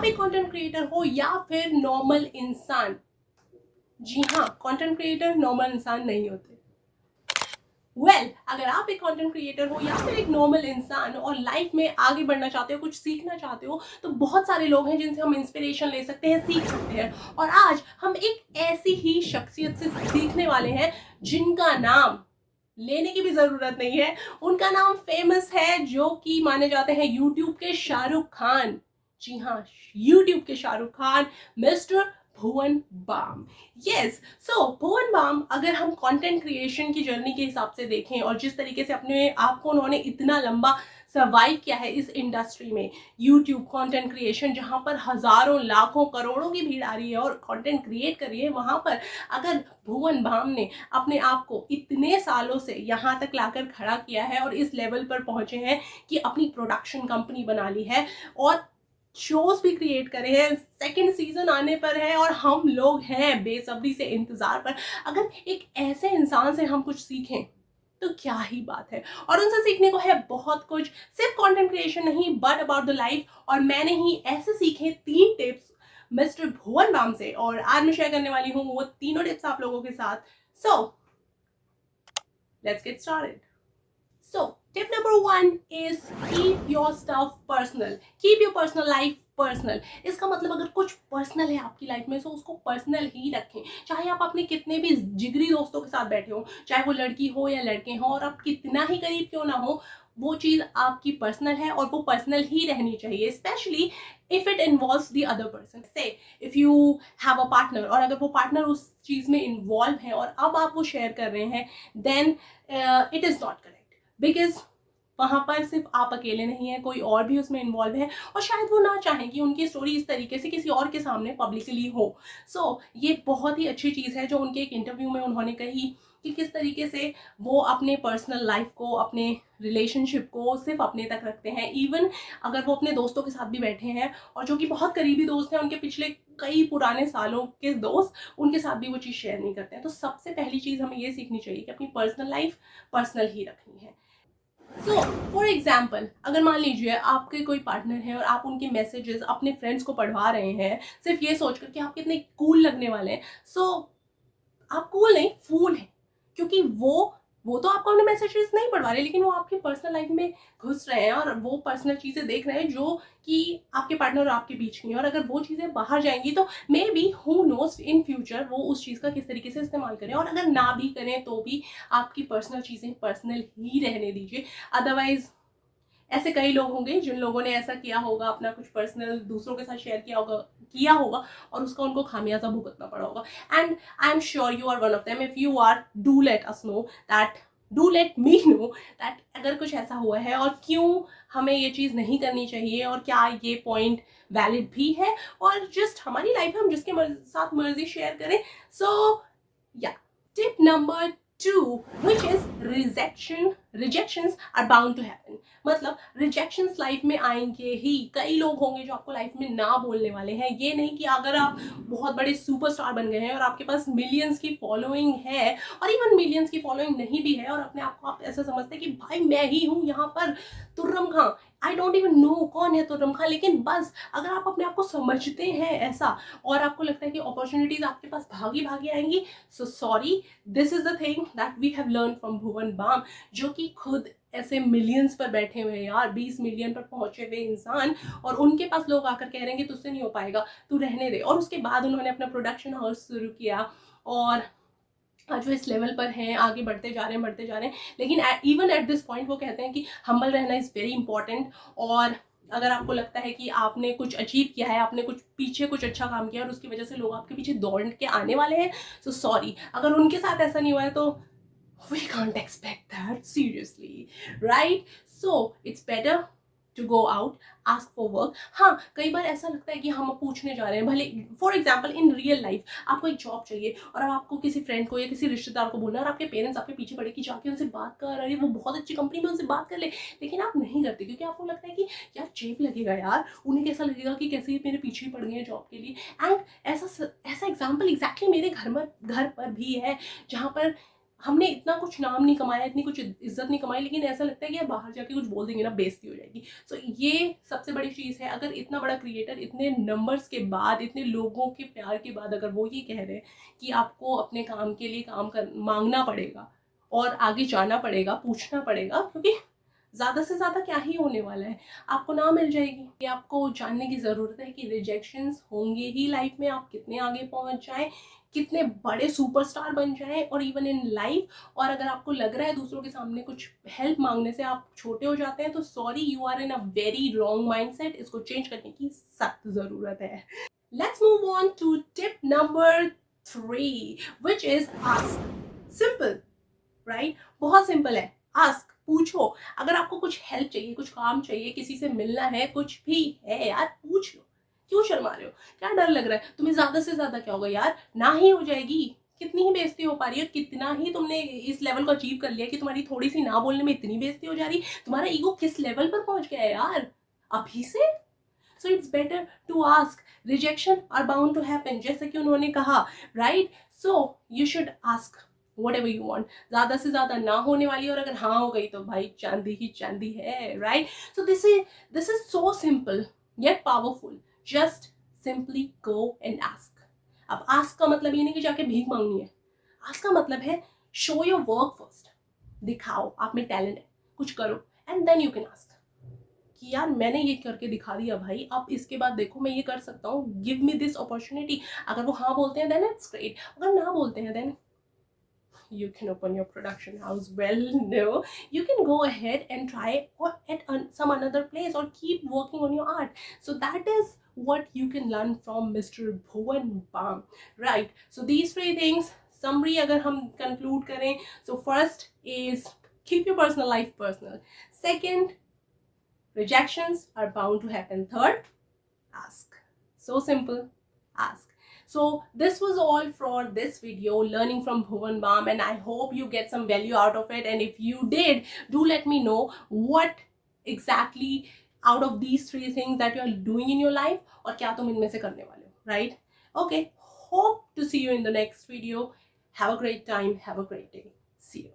एक content creator हो या फिर नॉर्मल इंसान, जी हाँ, कंटेंट क्रिएटर नॉर्मल इंसान नहीं होते। अगर आप एक कंटेंट क्रिएटर हो या फिर एक नॉर्मल इंसान और लाइफ में आगे बढ़ना चाहते हो, कुछ सीखना चाहते हो, तो बहुत सारे लोग हैं जिनसे हम इंस्पिरेशन ले सकते हैं, सीख सकते हैं। और आज हम एक ऐसी ही शख्सियत से सीखने वाले हैं जिनका नाम लेने की भी जरूरत नहीं है। उनका नाम फेमस है, जो कि माने जाते हैं यूट्यूब के शाहरुख खान। जी हाँ, यूट्यूब के शाहरुख खान, मिस्टर भुवन बाम। यस, सो भुवन बाम, अगर हम कंटेंट क्रिएशन की जर्नी के हिसाब से देखें और जिस तरीके से अपने आप को उन्होंने इतना लंबा सर्वाइव किया है इस इंडस्ट्री में, यूट्यूब कंटेंट क्रिएशन, जहां पर हजारों लाखों करोड़ों की भीड़ आ रही है और कंटेंट क्रिएट कर रही है, वहां पर अगर भुवन बाम ने अपने आप को इतने सालों से यहाँ तक लाकर खड़ा किया है और इस लेवल पर पहुंचे हैं कि अपनी प्रोडक्शन कंपनी बना ली है और शोज भी क्रिएट करे हैं, सेकंड सीजन आने पर है और हम लोग हैं बेसब्री से इंतजार पर। अगर एक ऐसे इंसान से हम कुछ सीखें तो क्या ही बात है। और उनसे सीखने को है बहुत कुछ, सिर्फ कंटेंट क्रिएशन नहीं बट अबाउट द लाइफ। और मैंने ही ऐसे सीखे 3 टिप्स मिस्टर भुवन बाम से, और आज मैं शेयर करने वाली हूँ वो तीनों टिप्स आप लोगों के साथ। So let's get started. So, tip number 1 is keep your stuff personal. Keep your personal life personal. इसका मतलब अगर कुछ पर्सनल है आपकी लाइफ में तो उसको पर्सनल ही रखें। चाहे आप अपने कितने भी जिगरी दोस्तों के साथ बैठे हो, चाहे वो लड़की हो या लड़के हो, और आप कितना ही करीब क्यों ना हो, वो चीज़ आपकी पर्सनल है और वो पर्सनल ही रहनी चाहिए, specially if it involves the other person. So if you have a partner, और अगर वो पार्टनर उस चीज़ में इन्वॉल्व है और अब आप वो शेयर कर रहे हैं, then it is not correct. Because वहां पर सिर्फ आप अकेले नहीं है, कोई और भी उसमें इन्वॉल्व है और शायद वो ना चाहें कि उनकी स्टोरी इस तरीके से किसी और के सामने पब्लिकली हो। सो ये बहुत ही अच्छी चीज़ है जो उनके एक इंटरव्यू में उन्होंने कही कि किस तरीके से वो अपने पर्सनल लाइफ को, अपने रिलेशनशिप को सिर्फ अपने तक रखते हैं। इवन अगर वो अपने दोस्तों के साथ भी बैठे हैं और जो कि बहुत करीबी दोस्त हैं, उनके पिछले कई पुराने सालों के दोस्त, उनके साथ भी वो चीज़ शेयर नहीं करते हैं। तो सबसे पहली चीज़ हमें ये सीखनी चाहिए कि अपनी पर्सनल लाइफ पर्सनल ही रखनी है। सो फॉर एग्जाम्पल, अगर मान लीजिए आपके कोई पार्टनर है और आप उनके मैसेजेस अपने फ्रेंड्स को पढ़वा रहे हैं सिर्फ ये सोचकर कि आप कितने कूल लगने वाले हैं। सो आप कूल नहीं, फूल हैं, क्योंकि वो तो आपको अपने मैसेजेस नहीं पढ़वा रहे, लेकिन वो आपकी पर्सनल लाइफ में घुस रहे हैं और वो पर्सनल चीज़ें देख रहे हैं जो कि आपके पार्टनर और आपके बीच की है। और अगर वो चीज़ें बाहर जाएंगी तो may be who knows in future वो उस चीज़ का किस तरीके से इस्तेमाल करें, और अगर ना भी करें तो भी आपकी पर्सनल चीज़ें पर्सनल ही रहने दीजिए। अदरवाइज ऐसे कई लोग होंगे जिन लोगों ने ऐसा किया होगा, अपना कुछ पर्सनल दूसरों के साथ शेयर किया होगा और उसका उनको खामियाजा भुगतना पड़ा होगा। And I am sure you are one of them. If you are, do let us know that, do let me know that अगर कुछ ऐसा हुआ है और क्यों हमें ये चीज़ नहीं करनी चाहिए, और क्या ये पॉइंट वैलिड भी है, और जस्ट हमारी लाइफ है, हम जिसके साथ मर्जी शेयर करें। सो या, tip number 2, which is rejections are bound to happen। मतलब रिजेक्शंस लाइफ में आएंगे ही। कई लोग होंगे जो आपको लाइफ में ना बोलने वाले हैं। ये नहीं कि अगर आप बहुत बड़े सुपरस्टार बन गए हैं और आपके पास मिलियंस की फॉलोइंग है, और इवन मिलियंस की फॉलोइंग नहीं भी है, और अपने आप को आप ऐसा समझते हैं कि भाई मैं ही हूँ यहाँ पर तुर्रम खां, आई डोंट इवन नो कौन है तुर्रम खां, लेकिन बस अगर आप अपने आप को समझते हैं ऐसा और आपको लगता है कि अपॉर्चुनिटीज आपके पास भागी भागी आएंगी, so sorry, this is the thing that we have learn from Bhuvan Bam, जो कि खुद ऐसे मिलियंस पर बैठे हुए हैं यार, 20 मिलियन पर पहुंचे हुए इंसान, और उनके पास लोग आकर कह रहे हैं कि तुझसे नहीं हो पाएगा, तू रहने दे। और उसके बाद उन्होंने अपना प्रोडक्शन हाउस शुरू किया और आज वो इस लेवल पर हैं, आगे बढ़ते जा रहे हैं। लेकिन इवन एट दिस पॉइंट वो कहते हैं कि हम्बल रहना इज़ वेरी इंपॉर्टेंट। और अगर आपको लगता है कि आपने कुछ अचीव किया है, आपने कुछ पीछे कुछ अच्छा काम किया और उसकी वजह से लोग आपके पीछे दौड़ के आने वाले हैं, सो सॉरी, अगर उनके साथ ऐसा नहीं हुआ है तो we can't expect that seriously, right? So it's better to go out, ask for work। हाँ, कई बार ऐसा लगता है कि हम पूछने जा रहे हैं, भले for example in real life आपको एक जॉब चाहिए और अब आपको किसी फ्रेंड को या किसी रिश्तेदार को बोलना, और आपके पेरेंट्स आपके पीछे पड़े कि जाके उनसे बात कर, अरे वो बहुत अच्छी कंपनी में, उनसे बात कर ले, लेकिन आप नहीं करते क्योंकि आपको लगता है कि यार चेप लगेगा, यार उन्हें कैसा लगेगा कि कैसे ये मेरे पीछे पड़ गए हैं जॉब के लिए। एंड ऐसा एग्जाम्पल एग्जैक्टली मेरे घर पर भी है, जहाँ पर हमने इतना कुछ नाम नहीं कमाया, इतनी कुछ इज्जत नहीं कमाई, लेकिन ऐसा लगता है कि यार बाहर जाके कुछ बोल देंगे ना बेइज्जती हो जाएगी। तो ये सबसे बड़ी चीज़ है। अगर इतना बड़ा क्रिएटर इतने नंबर्स के बाद, इतने लोगों के प्यार के बाद अगर वो ये कह रहे हैं कि आपको अपने काम के लिए काम कर मांगना पड़ेगा और आगे जाना पड़ेगा, पूछना पड़ेगा, क्योंकि ज़्यादा से ज़्यादा क्या ही होने वाला है, आपको ना मिल जाएगी। ये आपको जानने की ज़रूरत है कि रिजेक्शंस होंगे ही लाइफ में, आप कितने आगे पहुंच जाएं, कितने बड़े सुपरस्टार बन जाएं और इवन इन लाइफ। और अगर आपको लग रहा है दूसरों के सामने कुछ हेल्प मांगने से आप छोटे हो जाते हैं, तो sorry, you are in a very wrong mindset. इसको चेंज करने की सख्त ज़रूरत है। Let's move on to tip number 3, which is ask. Simple, right? बहुत सिंपल है। आस्क, पूछो। अगर आपको कुछ हेल्प चाहिए, कुछ काम चाहिए, किसी से मिलना है, कुछ भी है यार, पूछ लो। क्यों शर्मा रहे हो? क्या डर लग रहा है तुम्हें? ज्यादा से ज्यादा क्या होगा यार, ना ही हो जाएगी। कितनी ही बेइज्जती हो पा रही है, कितना ही तुमने इस लेवल को अचीव कर लिया कि तुम्हारी थोड़ी सी ना बोलने में इतनी बेइज्जती हो जा रही। तुम्हारा ईगो किस लेवल पर पहुंच गया है यार अभी से। So it's better to ask. Rejection are bound to happen, जैसे कि उन्होंने कहा, right? So you should ask whatever you want। ज्यादा से ज्यादा ना होने वाली, और अगर हाँ हो गई तो भाई चांदी ही चांदी है, right? So this is so simple yet powerful. Just simply go and ask. अब आस्क का मतलब ये नहीं कि जाके भीख मांगनी है। आस्क का मतलब है शो योर वर्क फर्स्ट। दिखाओ आप में टैलेंट है, कुछ करो, and then you can ask कि यार मैंने ये करके दिखा दिया भाई, अब इसके बाद देखो मैं ये कर सकता हूँ, गिव मी दिस अपॉर्चुनिटी। अगर वो हाँ बोलते हैं देन इट्स ग्रेट, अगर ना बोलते हैं then you can open your production house. Well, no, you can go ahead and try or at some another place, or keep working on your art. So that is what you can learn from Mr. Bhuvan Bam, right? So these 3 things, summary agar hum conclude kare, so first is keep your personal life personal. Second, rejections are bound to happen. Third, ask. So simple, ask. So this was all for this video, learning from Bhuvan Bam, and I hope you get some value out of it. And if you did, do let me know what exactly out of these 3 things that you are doing in your life, और क्या तुम इनमें से करने वाले हो, right? Okay, hope to see you in the next video. Have a great time, have a great day. See you.